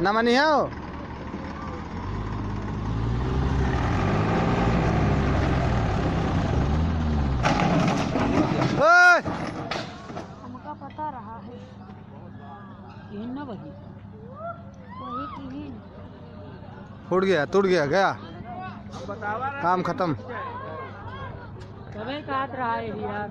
ना मनी है वो। हमका पता रहा है यही ना वही की उड़ गया, टूट गया, गया काम खत्म। कभी काट रहा है यार।